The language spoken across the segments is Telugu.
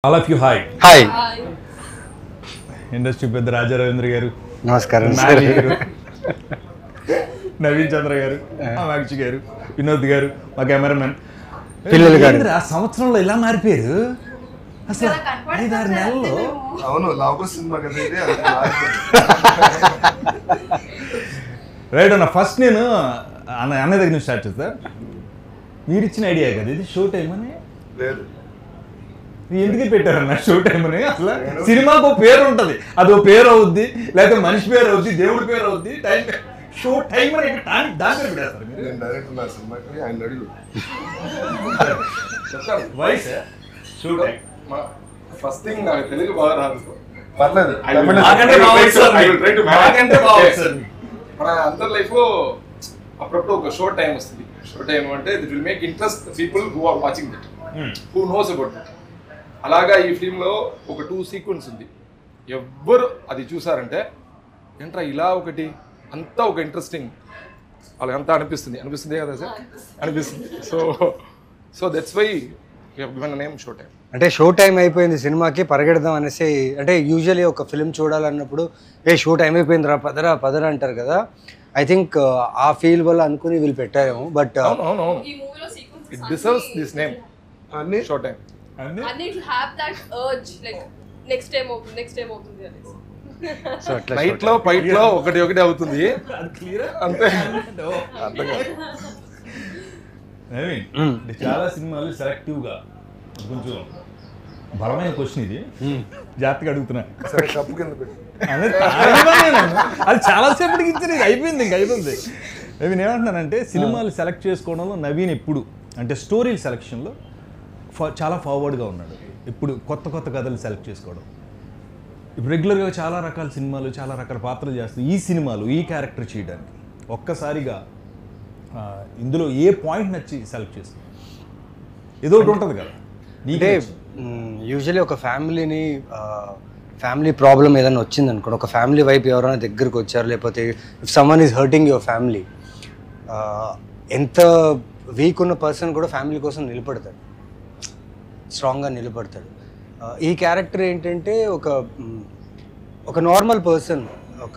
All of you, hi. Hi industry పెద్ద రాజా రవీంద్ర గారు, నమస్కారం నాని గారు, నవీన్ చంద్ర గారు, అమాక్షి గారు, వినోద్ గారు, మా కెమెరామెన్ పిల్లలు గారు. ఆ సంవత్సరంలో ఇలా మారిపోయారు అసలు 5-6 నెలల్లో. అవును లాగో సినిమా కదా ఇది. రైట్ అన్న, ఫస్ట్ నేను అన్న దగ్గర నుంచి స్టార్ట్ చేస్తా. మీరు ఇచ్చిన ఐడియా కదా ఇది, షో టైం అని. లేదు ఎందుకు పెట్టారన్న షో టైం అని? అసలు సినిమాకు ఒక పేరు ఉంటుంది, అది ఒక పేరు అవుద్ది, లేకపోతే మనిషి పేరు అవుద్ది, దేవుడి పేరు అవుద్ది. టైం షో టైం అని దాని పేరు పెట్టేస్తారు మీరు. నేను డైరెక్టర్ నా సినిమాకి ఆయన అడిగి voice show time. First thing నాకు తెలుగు బాగా రాదు. పర్లేదు మాకంటే బాగా వస్తుంది. మాకంటే బాగా వస్తుంది. మన అందరి లైఫ్ లో అప్పుడప్పుడు ఒక షో టైం వస్తుంది. షో టైం అంటే that will make interest people who are watching that, who knows about that. అలాగా ఈ ఫిల్మ్ లో ఒక 2 సీక్వెన్స్ ఉంది. ఎవ్వరు అది చూసారంటే ఏంట్రా ఇలా ఒకటి అంతా ఒక ఇంట్రెస్టింగ్ వాళ్ళకి అంతా అనిపిస్తుంది కదా సార్, అనిపిస్తుంది. So that's why you have given the name show time. అంటే షో టైం అయిపోయింది సినిమాకి, పరిగెడదాం అనేసి. అంటే యూజువల్లీ ఒక ఫిల్మ్ చూడాలన్నప్పుడు షో టైం అయిపోయింది రా పదరా అంటారు కదా. ఐ థింక్ ఆ ఫీల్ వల్ల అనుకుని వీళ్ళు పెట్టారేమో. బట్ అవును ఇట్ డిజర్వ్స్ దిస్ నేమ్ అన్ని show time. And it have that urge like next time అవుతుంది అనేసి. సో అట్లా నైట్ లో ఫైట్ లో ఒకటి అవుతుంది అది క్లియర్ అంతే. అర్థం కాదు. అంటే చాలా సినిమాలు సెలెక్టివ్ గా, కొంచెం బలమైన క్వశ్చన్ ఇది, జాగ్రత్తగా అడుగుతున్నా. సరే కప్పు కింద పెట్టి అది చాలా సేపటికి ఇచ్చింది, ఇది అయిపోయింది, నవీన్ ఏమంటున్నానంటే సినిమాలు సెలెక్ట్ చేసుకోవడంలో నవీన్ ఎప్పుడు అంటే స్టోరీల సెలెక్షన్లో చాలా ఫార్వర్డ్గా ఉన్నాడు. ఇప్పుడు కొత్త కథలు సెలెక్ట్ చేసుకోవడం. ఇప్పుడు రెగ్యులర్గా చాలా రకాల సినిమాలు, చాలా రకాల పాత్రలు చేస్తూ ఈ సినిమాలు ఈ క్యారెక్టర్ చేయడానికి ఒక్కసారిగా ఇందులో ఏ పాయింట్ నచ్చి సెలెక్ట్ చేస్తాం? ఏదో ఒకటి ఉంటుంది కదా. అంటే యూజువల్లీ ఒక ఫ్యామిలీ ప్రాబ్లం ఏదైనా వచ్చింది అనుకోండి, ఒక ఫ్యామిలీ వైపు ఎవరైనా దగ్గరికి వచ్చారు, లేకపోతే if someone is hurting your family, ఎంత వీక్ ఉన్న పర్సన్ కూడా ఫ్యామిలీ కోసం నిలబడతాడు, స్ట్రాంగ్గా నిలబడతాడు. ఈ క్యారెక్టర్ ఏంటంటే ఒక నార్మల్ పర్సన్, ఒక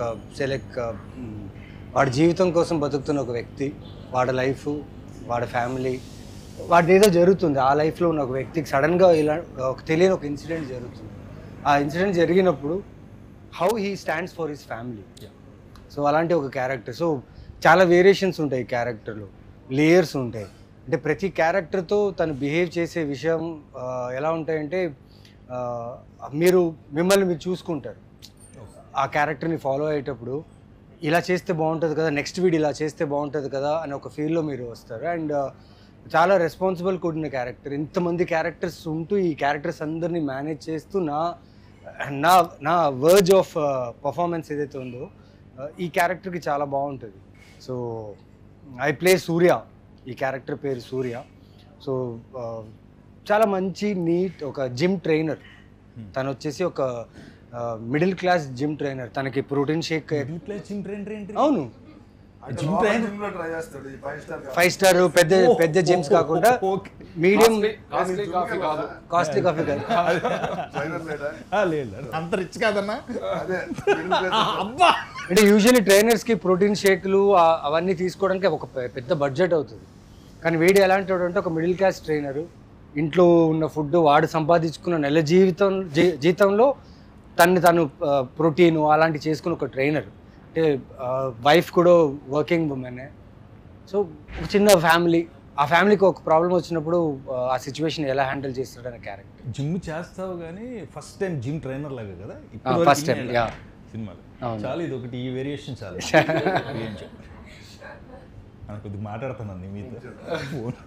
వాడి జీవితం కోసం బతుకుతున్న ఒక వ్యక్తి, వాడి లైఫ్, వాడి ఫ్యామిలీ, వాడి ఏదో జరుగుతుంది ఆ లైఫ్లో ఉన్న ఒక వ్యక్తికి సడన్గా ఇలా ఒక తెలియని ఒక ఇన్సిడెంట్ జరుగుతుంది. ఆ ఇన్సిడెంట్ జరిగినప్పుడు how he stands for his family. So అలాంటి ఒక క్యారెక్టర్. సో చాలా వేరియేషన్స్ ఉంటాయి ఈ క్యారెక్టర్లో, లేయర్స్ ఉంటాయి. అంటే ప్రతి క్యారెక్టర్తో తను బిహేవ్ చేసే విషయం ఎలా ఉంటాయంటే మిమ్మల్ని మీరు చూసుకుంటారు ఆ క్యారెక్టర్ని ఫాలో అయ్యేటప్పుడు. ఇలా చేస్తే బాగుంటుంది కదా, నెక్స్ట్ వీడియో ఇలా చేస్తే బాగుంటుంది కదా అని ఒక ఫీల్లో మీరు వస్తారు. అండ్ చాలా రెస్పాన్సిబుల్ కూడిన క్యారెక్టర్. ఇంతమంది క్యారెక్టర్స్ ఉంటూ ఈ క్యారెక్టర్స్ అందరినీ మేనేజ్ చేస్తూ నా వర్జ్ ఆఫ్ పర్ఫార్మెన్స్ ఏదైతే ఉందో ఈ క్యారెక్టర్కి చాలా బాగుంటుంది. సో ఐ ప్లే సూర్య, ఈ క్యారెక్టర్ పేరు సూర్య. సో చాలా మంచి నీట్ ఒక జిమ్ ట్రైనర్. తను వచ్చేసి ఒక మిడిల్ క్లాస్ జిమ్ ట్రైనర్. తనకి ప్రోటీన్ షేక్. అవును, ట్రై చేస్తాడు. ఈ 5 స్టార్ పెద్ద జిమ్స్ కాకుండా మీడియం కాస్ట్లీ కాఫీ కాదు, కాస్ట్లీ కాఫీ కాదు. ట్రైనర్ లేడా? లేదు అంత రిచ్ కాదన్నా. అదే అంటే యూజువల్లీ ట్రైనర్స్కి ప్రోటీన్ షేక్లు అవన్నీ తీసుకోవడానికి ఒక పెద్ద బడ్జెట్ అవుతుంది. కానీ వీడు ఎలాంటి వాడు అంటే ఒక మిడిల్ క్లాస్ ట్రైనరు, ఇంట్లో ఉన్న ఫుడ్ వాడు సంపాదించుకున్న నెల జీతంలో తను ప్రోటీన్ అలాంటివి చేసుకున్న ఒక ట్రైనర్. అంటే వైఫ్ కూడా వర్కింగ్ ఉమెనే. సో ఒక చిన్న ఫ్యామిలీ, ఆ ఫ్యామిలీకి ఒక ప్రాబ్లం వచ్చినప్పుడు ఆ సిచ్యువేషన్ ఎలా హ్యాండిల్ చేస్తాడనే క్యారెక్టర్. జిమ్ చేస్తావు కానీ ఫస్ట్ టైం జిమ్ ట్రైనర్ లాగా కదా ఫస్ట్ టైం సినిమాలో. చాలా ఇది ఒకటి, ఈ వేరియేషన్ చాలా. కొద్దిగా మాట్లాడుతున్నాను మీతో. ఫోన్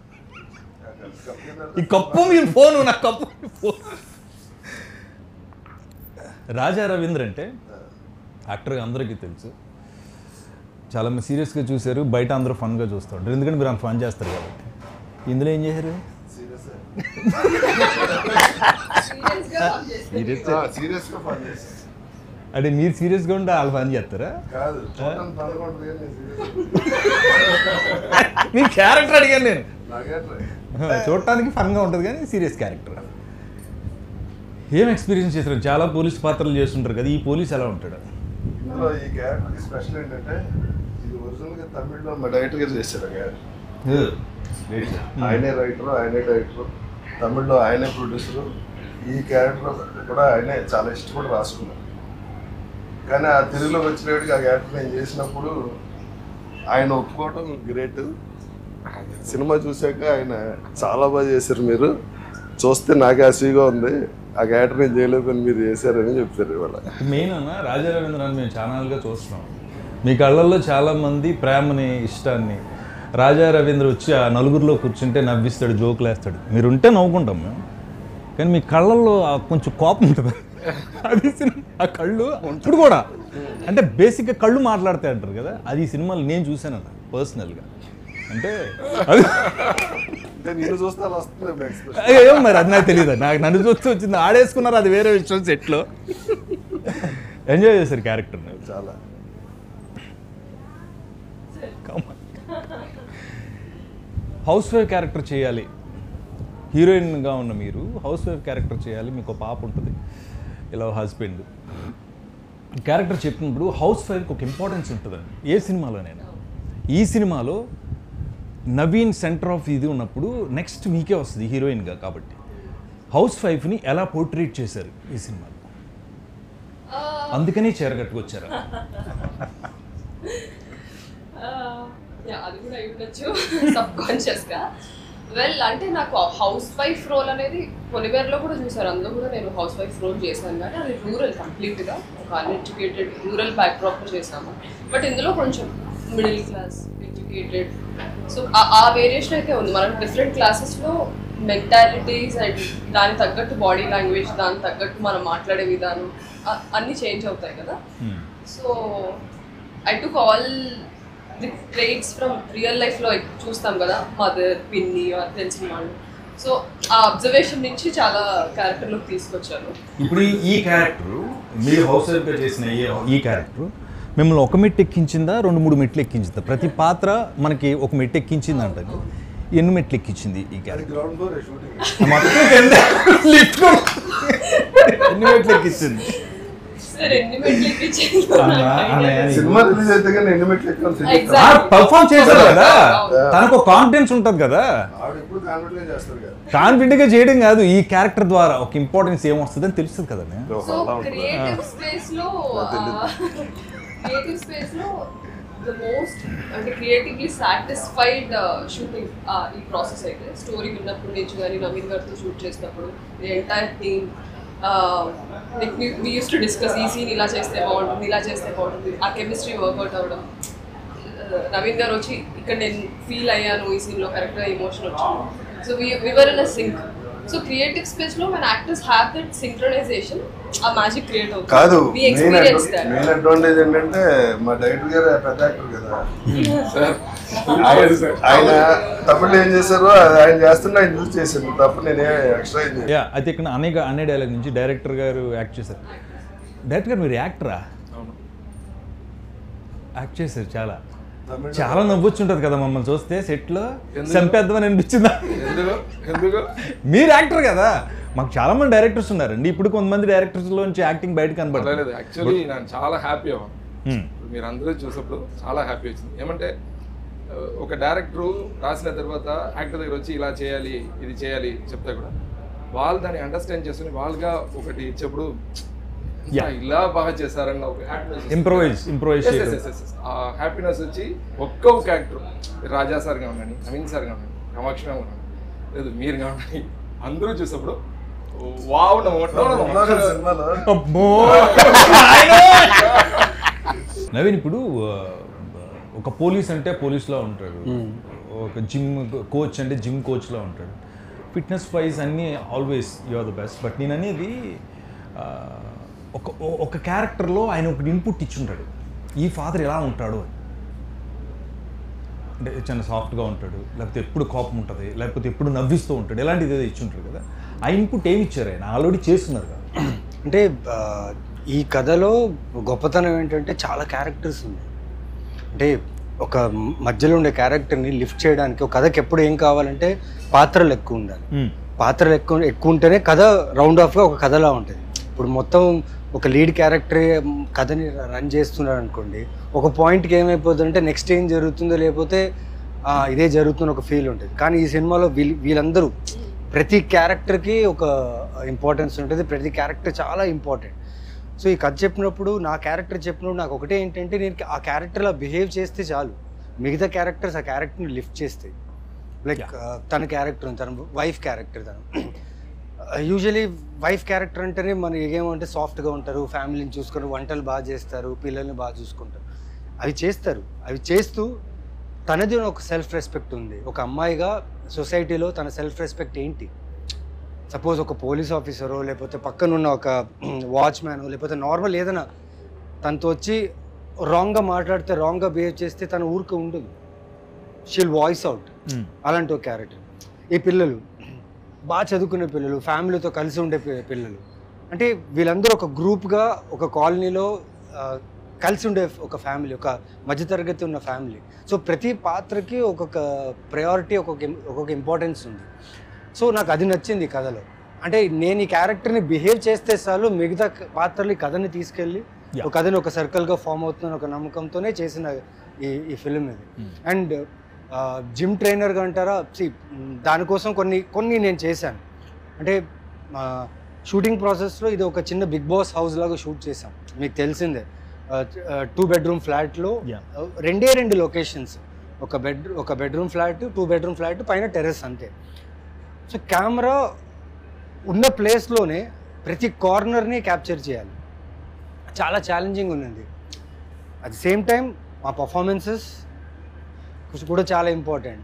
ఈ కప్పు మీరు ఫోన్, నా కప్పు ఫోన్. రాజా రవీంద్ర అంటే యాక్టర్గా అందరికీ తెలుసు, చాలా మంది సీరియస్గా చూశారు, బయట అందరూ ఫన్గా చూస్తారు, ఎందుకంటే మీరు అంత ఫన్ చేస్తారు కాబట్టి. ఇందులో ఏం చేశారు? సీరియస్గా ఫన్ చేసి అంటే మీరు సీరియస్గా ఉంటే వాళ్ళు ఫన్ చేస్తారా? కాదు, మీ క్యారెక్టర్ అడిగాను నేను. నాకే చూడటానికి ఫన్గా ఉంటుంది కానీ సీరియస్ క్యారెక్టర్. ఏం ఎక్స్పీరియన్స్ చేస్తారు? చాలా పోలీస్ పాత్రలు చేస్తుంటారు కదా, ఈ పోలీస్ ఎలా ఉంటాడు? ఇందులో ఈ క్యారెక్టర్కి స్పెషల్ ఏంటంటే ఇది ఒరిజినల్గా తమిళ్లో మా డైరెక్టర్గా చేశారు ఆ క్యారెక్టర్. ఆయనే రైటరు, ఆయనే డైరెక్టరు, తమిళ్లో ఆయనే ప్రొడ్యూసరు. ఈ క్యారెక్టర్ కూడా ఆయనే చాలా ఇష్టపడి రాసుకున్నారు. కానీ ఆ తెలుగులో వచ్చినప్పటికి ఆ క్యారెక్టర్ నేను చేసినప్పుడు ఆయన ఒప్పుకోవడం గ్రేట్. సినిమా చూశాక ఆయన చాలా బాగా చేశారు, మీరు చూస్తే నాకే అసూయగా ఉంది, ఆ క్యారెక్టర్ నేను చేయలేదని మీరు చేశారని చెప్పారు ఇవాళ. మెయిన్ అన్న రాజా రవీంద్రనాథ్ మేము ఛానల్గా చూస్తున్నాం, మీ కళ్ళల్లో చాలామంది ప్రేమని ఇష్టాన్ని. రాజా రవీంద్ర వచ్చి ఆ నలుగురిలో కూర్చుంటే నవ్విస్తాడు, జోకులు వేస్తాడు, మీరుంటే నవ్వుకుంటాం మేము, కానీ మీ కళ్ళల్లో కొంచెం కోపం ఉంటుంది. అది ఆ కళ్ళు ఇప్పుడు కూడా అంటే బేసిక్గా కళ్ళు మాట్లాడతాయి అంటారు కదా, అది ఈ సినిమాలు నేను చూశానన్న పర్సనల్గా. అంటే అది నేను చూస్తే అలా వస్తుంది ఎక్స్ప్రెషన్. ఏమో మరి అది నాకు తెలియదు, నాకు నన్ను చూస్తూ వచ్చింది, ఆడేసుకున్నారు, అది వేరే విషయం. సెట్లో ఎంజాయ్ చేశారు క్యారెక్టర్ని చాలా. హౌస్ వైఫ్ క్యారెక్టర్ చేయాలి, హీరోయిన్గా ఉన్న మీరు హౌస్ వైఫ్ క్యారెక్టర్ చేయాలి, మీకు ఒక పాప ఉంటుంది, ఇలా హస్బెండ్ క్యారెక్టర్ చెప్పినప్పుడు హౌస్ వైఫ్కి ఒక ఇంపార్టెన్స్ ఉంటుందండి ఏ సినిమాలోనైనా. ఈ సినిమాలో నవీన్ సెంటర్ ఆఫ్ ఇది ఉన్నప్పుడు నెక్స్ట్ మీకే వస్తుంది హీరోయిన్గా, కాబట్టి హౌస్ వైఫ్ని ఎలా పోర్ట్రేట్ చేశారు ఈ సినిమాలో? అందుకని చీరగట్టుకొచ్చారు. అది కూడా అయి ఉండొచ్చు సబ్ కాన్షియస్గా. వెల్ అంటే నాకు హౌస్ వైఫ్ రోల్ అనేది పొలివేర్లో కూడా చూసారు, అందులో కూడా నేను హౌస్ వైఫ్ రోల్ చేశాను, కానీ అది రూరల్ కంప్లీట్గా ఒక అన్ఎడ్యుకేటెడ్ రూరల్ బ్యాక్డ్రాప్లో చేశాము. బట్ ఇందులో కొంచెం మిడిల్ క్లాస్ ఎడ్యుకేటెడ్, సో ఆ వేరియేషన్ అయితే ఉంది. మనం డిఫరెంట్ క్లాసెస్లో మెంటాలిటీస్ అండ్ దానికి తగ్గట్టు బాడీ లాంగ్వేజ్, దానికి తగ్గట్టు మనం మాట్లాడే విధానం అన్నీ చేంజ్ అవుతాయి కదా. So I took all the traits from real లైఫ్లో చూస్తాం కదా, మదర్, పిన్ని తెలిసిన వాళ్ళు. సో ఆ అబ్జర్వేషన్ నుంచి చాలా క్యారెక్టర్లోకి తీసుకొచ్చాను. ఇప్పుడు ఈ క్యారెక్టర్ మీరు హౌస్ వైఫ్గా చేసిన ఈ క్యారెక్టర్ మిమ్మల్ని ఒక మెట్టు ఎక్కించిందా, 2-3 మెట్లు ఎక్కించిందా? ప్రతి పాత్ర మనకి ఒక మెట్టు ఎక్కించింది అంటారు, ఎన్ని మెట్లు ఎక్కించింది ఈ క్యారెక్టర్? గ్రౌండ్ ఫ్లోర్ షూటింగ్ ఎన్ని మెట్లు ఎక్కించింది? సినిమా రిలీజ్ అయితే కానీ ఎన్ని మెట్లు ఎక్కాలి, పర్ఫార్మ్ చేశారు కదా, తనకు కాన్ఫిడెన్స్ ఉంటుంది కదా, ఆవిడ ఎప్పుడు కాన్ఫిడెంట్ చేస్తారు కదా. కాన్ఫిడెంట్గా చేయడం కాదు, ఈ క్యారెక్టర్ ద్వారా ఒక ఇంపార్టెన్స్ ఏమొస్తుంది అని తెలుస్తుంది కదా. సో క్రియేటివ్ స్పేస్ లో ద మోస్ట్ అంటే క్రియేటివ్లీ సాటిస్ఫైడ్ షూటింగ్ ఈ ప్రాసెస్ అయితే స్టోరీ విన్నప్పుడు నుంచి కానీ నవీన్ గారితో షూట్ చేసినప్పుడు the entire team we use to discuss ఈ సీన్ ఇలా చేస్తే బాగుంటుంది, ఇలా చేస్తే బాగుంటుంది, ఆ కెమిస్ట్రీ వర్కౌట్ అవ్వడం. నవీన్ గారు వచ్చి ఇక్కడ నేను ఫీల్ అయ్యాను ఈ సీన్లో కరెక్ట్గా ఎమోషన్ వచ్చింది. So we are in a sync. So creative space లో మన యాక్టర్స్ హ్యావ్ దట్ సింక్రనైజేషన్, ఆ మ్యాజిక్ క్రియేట్ అవుతుంది. కాదు, we experience that. Main advantage ఏంటంటే మా డైరెక్టర్ గారు పెద్ద యాక్టర్ కదా, ఆయన తప్పుడు ఏం చేశారో ఆయన చేస్తున్నా ఆయన చూసి చేశాను తప్ప నేనే ఎక్స్ట్రా అయితే ఇక్కడ అనే డైలాగ్ నుంచి డైరెక్టర్ గారు యాక్ట్ చేశారు. డైరెక్టర్ గారు మీరు యాక్టరా? యాక్ట్ చేశారు, చాలా నవ్వొచ్చుంటది కదా మమ్మల్ని చూస్తే సెట్లో, చంపేద్దామని అనిపించిందా? ఎందుకు మీరు యాక్టర్ కదా, మాకు చాలా మంది డైరెక్టర్స్ ఉన్నారండి, ఇప్పుడు కొంతమంది డైరెక్టర్స్ లోంచి యాక్టింగ్ బయటకు కనబడలేదు. యాక్చువల్లీ నేను చాలా హ్యాపీ అవ్వను, మీరు అందరూ చూసినప్పుడు చాలా హ్యాపీ వచ్చింది. ఏమంటే ఒక డైరెక్టరు రాసిన తర్వాత యాక్టర్ దగ్గర వచ్చి ఇలా చేయాలి, ఇది చేయాలి చెప్తే కూడా వాళ్ళు దాన్ని అండర్స్టాండ్ చేసుకుని వాళ్ళుగా ఒకటి ఇచ్చేప్పుడు ఇలా బాగా చేశారన్న ఒక ఇంప్రూవైజ్ ఆ హ్యాపీనెస్ వచ్చి ఒక్కొక్క యాక్టర్ రాజా సార్ కావండి, నవీన్ సార్ కావండి, కామాక్షి మ్యామ్ కావండి, లేదు మీరు కావండి, అందరూ చూసినప్పుడు వావ్ సినిమాలో నవీన్ ఇప్పుడు ఒక పోలీస్ అంటే పోలీస్లో ఉంటాడు, ఒక జిమ్ కోచ్ అంటే జిమ్ కోచ్లో ఉంటాడు, ఫిట్నెస్ వైజ్ అన్నీ always you are the best. But నేను అనేది ఒక క్యారెక్టర్లో ఆయన ఒకటి ఇన్పుట్ ఇచ్చుంటాడు, ఈ ఫాదర్ ఎలా ఉంటాడు అంటే చాలా సాఫ్ట్గా ఉంటాడు, లేకపోతే ఎప్పుడు కోపం ఉంటుంది, లేకపోతే ఎప్పుడు నవ్విస్తూ ఉంటాడు, ఇలాంటిది ఏదో ఇచ్చుంటాడు కదా. ఆ ఇన్పుట్ ఏమి ఇచ్చారు ఆయన? ఆల్రెడీ చేస్తున్నారు కదా. అంటే ఈ కథలో గొప్పతనం ఏంటంటే చాలా క్యారెక్టర్స్ ఉన్నాయి. అంటే ఒక మధ్యలో ఉండే క్యారెక్టర్ని లిఫ్ట్ చేయడానికి ఒక కథకి ఎప్పుడు ఏం కావాలంటే పాత్రలు ఎక్కువ ఉండాలి. పాత్రలు ఎక్కువ ఉంటేనే కథ రౌండ్ ఆఫ్గా ఒక కథలా ఉంటుంది. ఇప్పుడు మొత్తం ఒక లీడ్ క్యారెక్టర్ కథని రన్ చేస్తున్నాడు అనుకోండి, ఒక పాయింట్కి ఏమైపోతుందంటే నెక్స్ట్ ఏం జరుగుతుందో లేకపోతే ఇదే జరుగుతున్న ఒక ఫీల్ ఉంటుంది. కానీ ఈ సినిమాలో వీళ్ళందరూ ప్రతి క్యారెక్టర్కి ఒక ఇంపార్టెన్స్ ఉంటుంది, ప్రతి క్యారెక్టర్ చాలా ఇంపార్టెంట్. సో ఈ కథ చెప్పినప్పుడు నా క్యారెక్టర్ చెప్పినప్పుడు నాకు ఒకటే ఏంటంటే, నేను ఆ క్యారెక్టర్లా బిహేవ్ చేస్తే చాలు, మిగతా క్యారెక్టర్స్ ఆ క్యారెక్టర్ని లిఫ్ట్ చేస్తాయి. లైక్ తన క్యారెక్టర్, తన వైఫ్ క్యారెక్టర్, తను యూజువలీ వైఫ్ క్యారెక్టర్ అంటేనే మనకి ఏమంటే సాఫ్ట్గా ఉంటారు, ఫ్యామిలీని చూసుకొని వంటలు బాగా చేస్తారు, పిల్లల్ని బాగా చూసుకుంటారు, అవి చేస్తారు. అవి చేస్తూ తనది ఒక సెల్ఫ్ రెస్పెక్ట్ ఉంది. ఒక అమ్మాయిగా సొసైటీలో తన సెల్ఫ్ రెస్పెక్ట్ ఏంటి? సపోజ్ ఒక పోలీస్ ఆఫీసరో లేకపోతే పక్కనున్న ఒక వాచ్మ్యానో లేకపోతే నార్మల్ ఏదైనా తనతో వచ్చి రాంగ్గా మాట్లాడితే, రాంగ్గా బిహేవ్ చేస్తే తన ఊరికి ఉండదు, షీల్ వాయిస్ అవుట్. అలాంటి ఒక క్యారెక్టర్. ఈ పిల్లలు బాగా చదువుకునే పిల్లలు, ఫ్యామిలీతో కలిసి ఉండే పిల్లలు, అంటే వీళ్ళందరూ ఒక గ్రూప్గా ఒక కాలనీలో కలిసి ఉండే ఒక ఫ్యామిలీ, ఒక మధ్యతరగతి ఉన్న ఫ్యామిలీ. సో ప్రతి పాత్రకి ఒక్కొక్క ప్రయారిటీ, ఒక్కొక్క ఇంపార్టెన్స్ ఉంది. సో నాకు అది నచ్చింది కథలో. అంటే నేను ఈ క్యారెక్టర్ని బిహేవ్ చేస్తే చాలు, మిగతా పాత్రలు కథని తీసుకెళ్ళి ఒక కథని ఒక సర్కిల్గా ఫామ్ అవుతున్న ఒక నమ్మకంతోనే చేసిన ఈ ఫిలిం ఇది. అండ్ జిమ్ ట్రైనర్గా అంటారా, దానికోసం కొన్ని నేను చేశాను. అంటే షూటింగ్ ప్రాసెస్లో ఇది ఒక చిన్న బిగ్ బాస్ హౌస్ లాగా షూట్ చేశాం, మీకు తెలిసిందే. 2 bedroom ఫ్లాట్లో 2 లొకేషన్స్, ఒక బెడ్రూమ్ ఫ్లాట్, 2 bedroom ఫ్లాట్, పైన టెర్రస్, అంతే. సో కెమెరా ఉన్న ప్లేస్లోనే ప్రతి కార్నర్ని క్యాప్చర్ చేయాలి, చాలా ఛాలెంజింగ్ ఉన్నది. అట్ ది సేమ్ టైం మా పర్ఫార్మెన్సెస్ కూడా చాలా ఇంపార్టెంట్.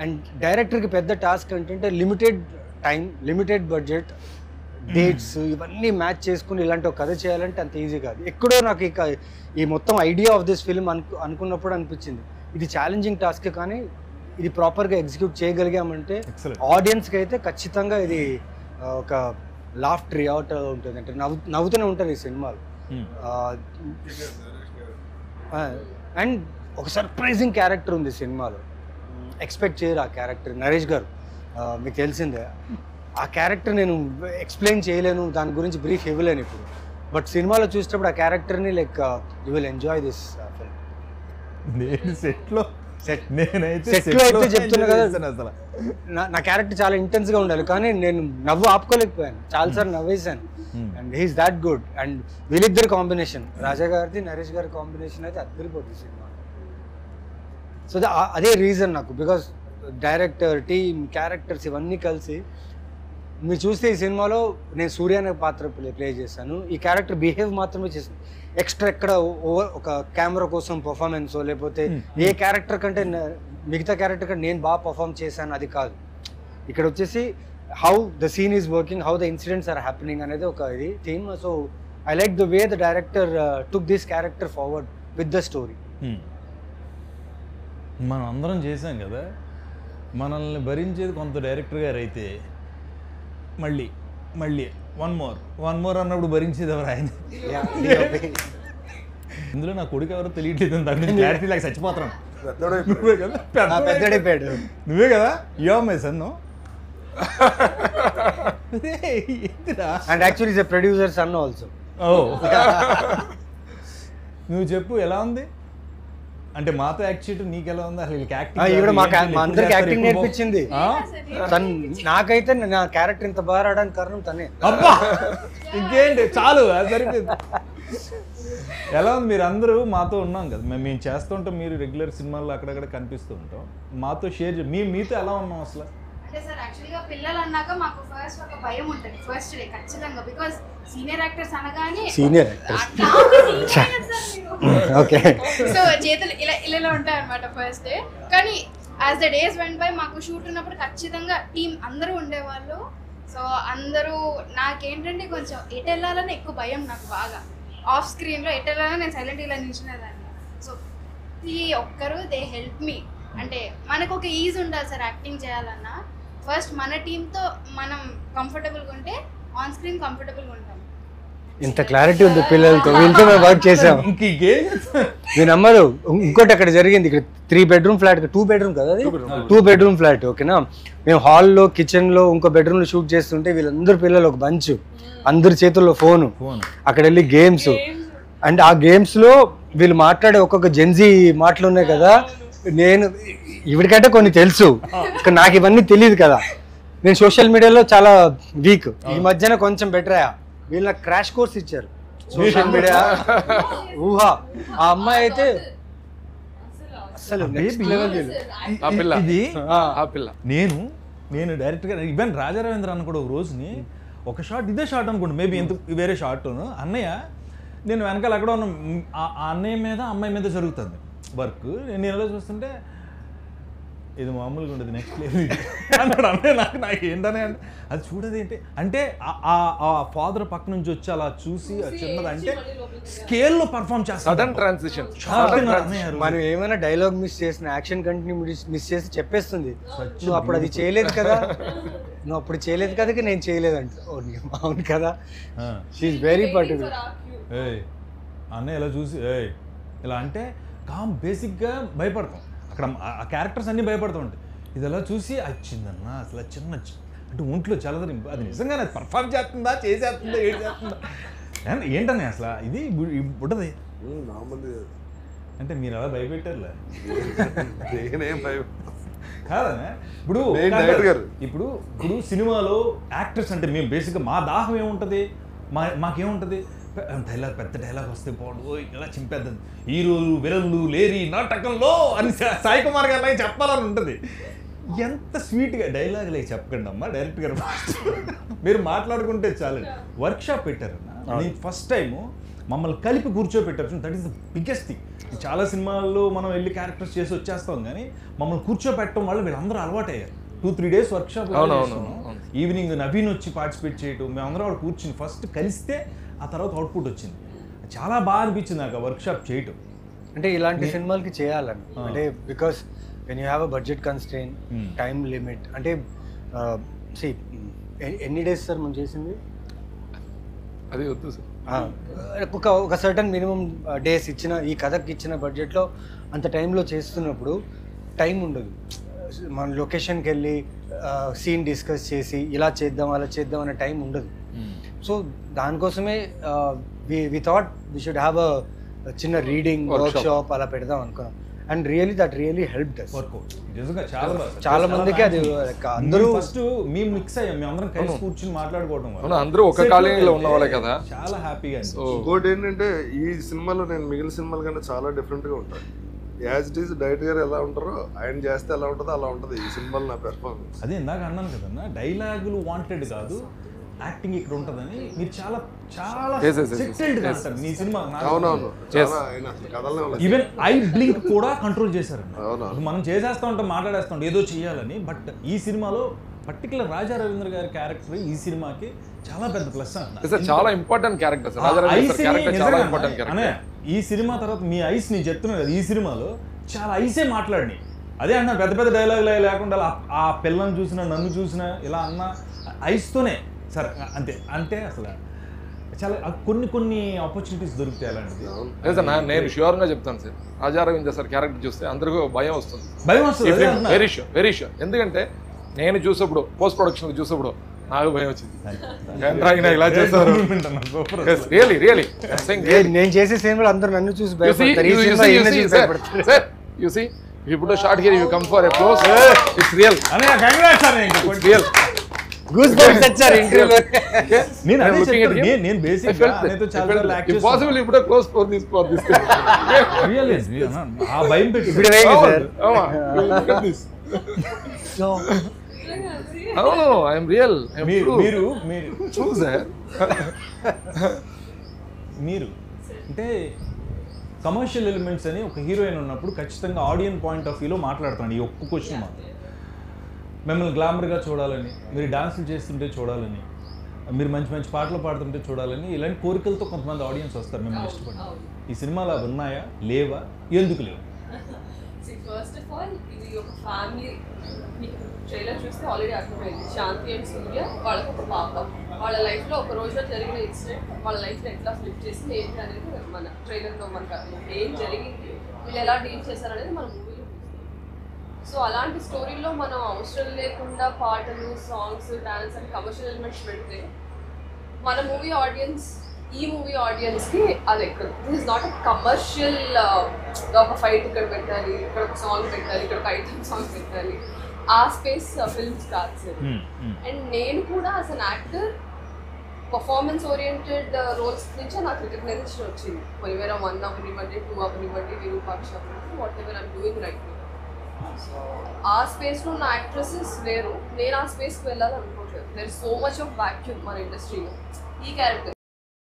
అండ్ డైరెక్టర్కి పెద్ద టాస్క్ ఏంటంటే limited time, limited budget, dates ఇవన్నీ మ్యాచ్ చేసుకుని ఇలాంటి ఒక కథ చేయాలంటే అంత ఈజీ కాదు. ఎక్కడో నాకు ఈ మొత్తం ఐడియా ఆఫ్ దిస్ ఫిల్మ్ అనుకున్నప్పుడు అనిపించింది ఇది ఛాలెంజింగ్ టాస్క్, కానీ ఇది ప్రాపర్గా ఎగ్జిక్యూట్ చేయగలిగామంటే ఆడియన్స్కి అయితే ఖచ్చితంగా ఇది ఒక లాఫ్ట్ రియాట్ ఉంటుంది, అంటే నవ్వుతూనే ఉంటారు ఈ సినిమాలో. అండ్ ఒక సర్ప్రైజింగ్ క్యారెక్టర్ ఉంది సినిమాలో, ఎక్స్పెక్ట్ చేయరు ఆ క్యారెక్టర్. నరేష్ గారు మీకు తెలిసిందే, ఆ క్యారెక్టర్ నేను ఎక్స్ప్లెయిన్ చేయలేను, దాని గురించి బ్రీఫ్ ఇవ్వలేను ఇప్పుడు. బట్ సినిమాలో చూసినప్పుడు ఆ క్యారెక్టర్ని like you will enjoy this film. నేను సెట్లో అయితే చెప్తున్నా కదా, నా క్యారెక్టర్ చాలా ఇంటెన్స్గా ఉండాలి, కానీ నేను నవ్వు ఆపుకోలేకపోయాను, చాలాసార్లు నవ్వేశాను. And he is that good. And వీళ్ళిద్దరు కాంబినేషన్, రాజా గారిది నరేష్ గారి కాంబినేషన్ అయితే అద్దరిపోతుంది సినిమా. సో అదే రీజన్ నాకు, బికాస్ డైరెక్టర్, టీమ్, క్యారెక్టర్స్ ఇవన్నీ కలిసి మీరు చూస్తే ఈ సినిమాలో నేను సూర్య అనే పాత్ర ప్లే చేశాను. ఈ క్యారెక్టర్ బిహేవ్ మాత్రమే చేశాను, ఎక్స్ట్రా ఎక్కడ ఒక కెమెరా కోసం పర్ఫార్మెన్స్ లేకపోతే ఏ క్యారెక్టర్ కంటే మిగతా క్యారెక్టర్ కంటే నేను బాగా పర్ఫామ్ చేశాను అది కాదు. ఇక్కడ వచ్చేసి how the scene is working, how the incidents are happening అనేది ఒక ఇది theme. So I like the way the director took this character forward with the story. మనం అందరం చేసాం కదా, మనల్ని భరించేది కొంత డైరెక్టర్ గారు అయితే మళ్ళీ వన్ మోర్ అన్నప్పుడు భరించేది ఎవరు? ఆయన. ఇందులో నా కొడుకు ఎవరో తెలియట్లేదు, దాని క్లారిటీ లాగా చచ్చిపోతున్నాను. నువ్వే కదా, నువ్వే కదా, yo my son. And actually is a producer son also. నువ్వు చెప్పు ఎలా ఉంది అంటే మాతో యాక్ట్ చేయడం నీకు ఎలా ఉంది అసలు? అందరికి యాక్టింగ్ నేర్పించింది నాకైతే. నా క్యారెక్టర్ ఇంత బాగా రావడానికి కారణం తనే. అబ్బా ఇంకేంటి, చాలు సరిపోయింది. ఎలా ఉంది? మీరు అందరూ మాతో ఉన్నాం కదా, మేము చేస్తుంటాం, మీరు రెగ్యులర్ సినిమాల్లో అక్కడక్కడ కనిపిస్తూ ఉంటాం, మాతో షేర్ మీతో ఎలా ఉన్నాం అసలు? అంటే సార్ యాక్చువల్గా పిల్లలు అన్నాక మాకు ఫస్ట్ ఒక భయం ఉంటుంది ఫస్ట్ డే ఖచ్చితంగా, బికాజ్ సీనియర్ యాక్టర్స్ అనగానే ఓకే సో చేతులు ఇలా ఉంటాయి అనమాట ఫస్ట్ డే. కానీ as the days went by మాకు షూట్ ఉన్నప్పుడు ఖచ్చితంగా టీం అందరూ ఉండేవాళ్ళు. సో అందరూ నాకేంటంటే కొంచెం ఎటు వెళ్ళాలని ఎక్కువ భయం నాకు బాగా. ఆఫ్ స్క్రీన్లో ఎటు వెళ్ళాలని నేను సైలెంట్ ఇలా నిల్చునేదాన్ని. సో ఈ ఒక్కరు దే హెల్ప్ మీ. అంటే మనకు ఒక ఈజ్ ఉండాలి సార్ యాక్టింగ్ చేయాలన్నా. ఫస్ట్ మన టీంతో మనం కంఫర్టబుల్గా ఉంటే ఆన్ స్క్రీన్ కంఫర్టబుల్గా ఉంటాం. ఇంత క్లారిటీ ఉంది పిల్లలతో, వీళ్ళతో మేము వర్క్ చేసాం. మీ నమ్మరు, ఇంకోటి అక్కడ జరిగింది. ఇక్కడ 3 bedroom ఫ్లాట్, 2 bedroom కదా అది, 2 bedroom ఫ్లాట్. ఓకేనా, మేము హాల్లో కిచెన్లో ఇంకో బెడ్రూమ్లో షూట్ చేస్తుంటే వీళ్ళందరూ పిల్లలు ఒక బంచ్, అందరి చేతుల్లో ఫోను, అక్కడ వెళ్ళి గేమ్స్. అండ్ ఆ గేమ్స్లో వీళ్ళు మాట్లాడే ఒక్కొక్క జెన్జీ మాటలు ఉన్నాయి కదా, నేను ఇవిడికంటే కొన్ని తెలుసు, నాకు ఇవన్నీ తెలియదు కదా. నేను సోషల్ మీడియాలో చాలా వీక్, ఈ మధ్యన కొంచెం బెటర్ అయ్యా. వీళ్ళు నాకు క్రాష్ కోర్స్ ఇచ్చారు సోషల్ మీడియా ఊహా. ఆ అమ్మాయి అయితే అసలు నెక్స్ట్ లెవెల్. నేను డైరెక్ట్గా ఈవెన్ రాజారవీంద్ర అన్న కూడా ఒక రోజుని ఒక షాట్, ఇదే షాట్ అనుకోండి, మేబీ ఎంత వేరే షాట్ను అన్నయ్య, నేను వెనకాల ఎక్కడ ఉన్న ఆ అన్నయ్య మీద అమ్మాయి మీద జరుగుతుంది వర్క్. నేను ఎలా చూస్తుంటే ఇది మామూలుగా ఉండదు, నెక్స్ట్ లెవెల్ అన్నాడు అన్నయ్య. నాకు ఏంటనే అంటే అది చూడదు ఏంటి అంటే ఆ ఫాదర్ పక్క నుంచి వచ్చి అలా చూసి చిన్నది అంటే స్కేల్లో పర్ఫామ్ చేస్తాను. Sudden transition. మనం ఏమైనా డైలాగ్ మిస్ చేసిన, యాక్షన్ కంటిన్యూ మిస్ చేసి చెప్పేస్తుంది, నువ్వు అప్పుడు అది చేయలేదు కదా, నువ్వు అప్పుడు చేయలేదు కదా, నేను చేయలేదంట. అవును కదా, షీఈస్ వెరీ పర్టికులర్. అన్నయ్య ఇలా చూసి ఇలా అంటే బేసిక్గా భయపడతాం, అక్కడ ఆ క్యారెక్టర్స్ అన్నీ భయపడుతూ ఉంటాయి. ఇది ఎలా చూసి వచ్చిందన్న అసలు చిన్న అంటే ఒంట్లో చల్లదని, అది నిజంగా అది పర్ఫామ్ చేస్తుందా, చేసేస్తుందా, ఏడు చేస్తుందా ఏంటనే అసలు ఇది ఉంటుంది అంటే మీరు అలా భయపెట్టారులే కాదనే. ఇప్పుడు సినిమాలో యాక్టర్స్ అంటే మేము బేసిక్గా మా దాహం ఏముంటుంది, మాకేముంటుంది, డైలాగ్ పెద్ద డైలాగ్ వస్తే పోడు ఇలా చింపేద్దాం, హీరోలు విలన్లు లేరి నాటకంలో అని సాయి కుమార్ గారు చెప్పాలని ఉంటుంది. ఎంత స్వీట్గా డైలాగులు అవి చెప్పకండి అమ్మా, డైరెక్ట్ గారు మీరు మాట్లాడుకుంటే చాలండి. వర్క్షాప్ పెట్టారన్న, నేను ఫస్ట్ టైము మమ్మల్ని కలిపి కూర్చోబెట్టారు, that is the biggest thing. చాలా సినిమాల్లో మనం వెళ్ళి క్యారెక్టర్స్ చేసి వచ్చేస్తాం, కానీ మమ్మల్ని కూర్చోబెట్టడం వల్ల వీళ్ళందరూ అలవాటు అయ్యారు. 2-3 days వర్క్షాప్, ఈవినింగ్ నవీన్ వచ్చి పార్టిసిపేట్ చేయటం, మేమందరం వాళ్ళు కూర్చుని ఫస్ట్ కలిస్తే ఆ తర్వాత అవుట్పుట్ వచ్చింది. చాలా బాగా అనిపించింది నాకు ఆ వర్క్షాప్ చేయటం. అంటే ఇలాంటి సినిమాలకి చేయాలని, అంటే because when you have a budget constrain, time limit, అంటే ఎన్ని డేస్ సార్ మనం చేసింది అది వద్దు సార్, ఒక సర్టన్ మినిమం డేస్ ఇచ్చిన, ఈ కథకి ఇచ్చిన బడ్జెట్లో అంత టైంలో చేస్తున్నప్పుడు టైం ఉండదు. మన లొకేషన్కి వెళ్ళి సీన్ డిస్కస్ చేసి ఇలా చేద్దాం అలా చేద్దాం అనే టైం ఉండదు. సో దానికోసమే we thought we should have a చిన్న రీడింగ్ వర్క్షాప్ అలా పెడదాం అనుకున్నాం. And really that really help us. చాలా మందికి అది అందరూ ఫస్ట్ మేము మిక్స్ అయ్యాం, మేము అందరం కలిసి కూర్చుని మాట్లాడుకోవడం, అందరూ ఒక కాలనీలో ఉన్న వాళ్ళే కదా, చాలా హ్యాపీగా. ఇంకోటి ఏంటంటే ఈ సినిమాలో నేను మిగిలిన సినిమాల కంటే చాలా డిఫరెంట్గా ఉంటాను. యాజ్ ఇట్ ఈస్ డైరెక్ట్ గారు ఎలా ఉంటారో ఆయన చేస్తే ఎలా ఉంటుందో అలా ఉంటుంది ఈ సినిమాలో నా పెర్ఫార్మెన్స్. అదే ఇందాక అన్నాను కదన్నా, డైలాగులు వాంటెడ్ కాదు, యాక్టింగ్ ఇక్కడ ఉంటుందని. మీరు చాలా చాలా సెటిల్డ్గా అంటారు మీ సినిమా. అవునవును, ఈవెన్ ఐ బ్లింక్ కూడా కంట్రోల్ చేశారండి. మనం చేసేస్తూ ఉంటాం, మాట్లాడేస్తూ ఉంటాం ఏదో చేయాలని, బట్ ఈ సినిమాలో పర్టికులర్ రాజా రవీంద్ర గారి క్యారెక్టర్ ఈ సినిమాకి చాలా పెద్ద ప్లస్ అంట. చాలా ఇంపార్టెంట్ క్యారెక్టర్. ఈ సినిమా తర్వాత మీ ఐస్ నేను చెప్తున్నాను కదా, ఈ సినిమాలో చాలా ఐసే మాట్లాడినాయి. అదే అంటున్నా, పెద్ద పెద్ద డైలాగులు లేకుండా ఆ పిల్లని చూసినా నన్ను చూసినా ఇలా అన్న ఐస్తోనే సరే అంతే. అంటే అసలు చాలా కొన్ని ఆపర్చునిటీస్ దొరుకుతాయి అలాంటిది. లేదు సార్, నేను ష్యూర్గా చెప్తాను sir, Raja Ravindra sir character చూస్తే అందరికీ భయం వస్తుంది. Very sure. ఎందుకంటే నేను చూసేప్పుడు పోస్ట్ ప్రొడక్షన్ చూసేప్పుడు నాకు భయం వచ్చింది, ఇలా చేస్తారు. నేను చేసే సినిమాలు అందరూ నన్ను చూసి ఇప్పుడు short here you come for a close, it's real. Goose bumps వచ్చారు ఇంటర్వ్యూలో. నేను బేసిక్గా పాసిబుల్ ఇప్పుడు క్లోజ్ ఫోర్ తీసుకోవాలి. ఆ భయం పెట్టి అవును, ఐఎమ్ రియల్. మీరు అంటే కమర్షియల్ ఎలిమెంట్స్ అని ఒక హీరోయిన్ ఉన్నప్పుడు ఖచ్చితంగా ఆడియన్ పాయింట్ ఆఫ్ వ్యూలో మాట్లాడుతాను. ఈ ఒక్క క్వశ్చన్ మాత్రం, మిమ్మల్ని గ్లామర్గా చూడాలని, మీరు డాన్సులు చేస్తుంటే చూడాలని, మీరు మంచి మంచి పాటలు పాడుతుంటే చూడాలని, ఇలాంటి కోరికలతో కొంతమంది ఆడియన్స్ వస్తారు మిమ్మల్ని ఇష్టపడి. ఈ సినిమాలో అవి ఉన్నాయా, లేవా, ఎందుకు లేవు? ఫస్ట్ ఆఫ్ ఆల్ ఇది ఒక ఫ్యామిలీ. మీకు ట్రైలర్ చూస్తే ఆల్రెడీ అర్థమైంది. శాంతి అండ్ సూర్య వాళ్ళకి ఒక పాప. వాళ్ళ లైఫ్లో ఒక రోజులో జరిగిన ఇన్సిడెంట్ వాళ్ళ లైఫ్లో ఎట్లా ఫ్లిప్ చేసింది ఏంటి అనేది మన ట్రైలర్లో మనకు ఏం జరిగింది, వీళ్ళు ఎలా డీల్ చేశారనేది మన మూవీలో చూస్తాం. సో అలాంటి స్టోరీలో మనం అవసరం లేకుండా పాటలు, songs, dance and commercial elements పెడితే మన మూవీ ఆడియన్స్, ఈ మూవీ ఆడియన్స్కి అది ఎక్కదు. This is not a commercial ఒక ఫైట్ ఇక్కడ పెట్టాలి, ఇక్కడ ఒక సాంగ్ పెట్టాలి, ఇక్కడ ఒక ఐటమ్ సాంగ్ పెట్టాలి, ఆ స్పేస్ ఫిల్మ్స్ కాదు సార్. అండ్ నేను కూడా as an actor performance oriented roles నుంచి నాకు రికగ్నైజేషన్ వచ్చింది. పొలిమేర 1 అవనివ్వండి, 2 అవనివ్వండి, విరూపాక్ష అవనివ్వండి, whatever I'm doing right now. So ఆ స్పేస్లో నా యాక్ట్రెసెస్ లేరు, నేను ఆ స్పేస్కి వెళ్ళాలనుకోవట్లేదు. There is so much of vacuum మన ఇండస్ట్రీలో. ఈ క్యారెక్టర్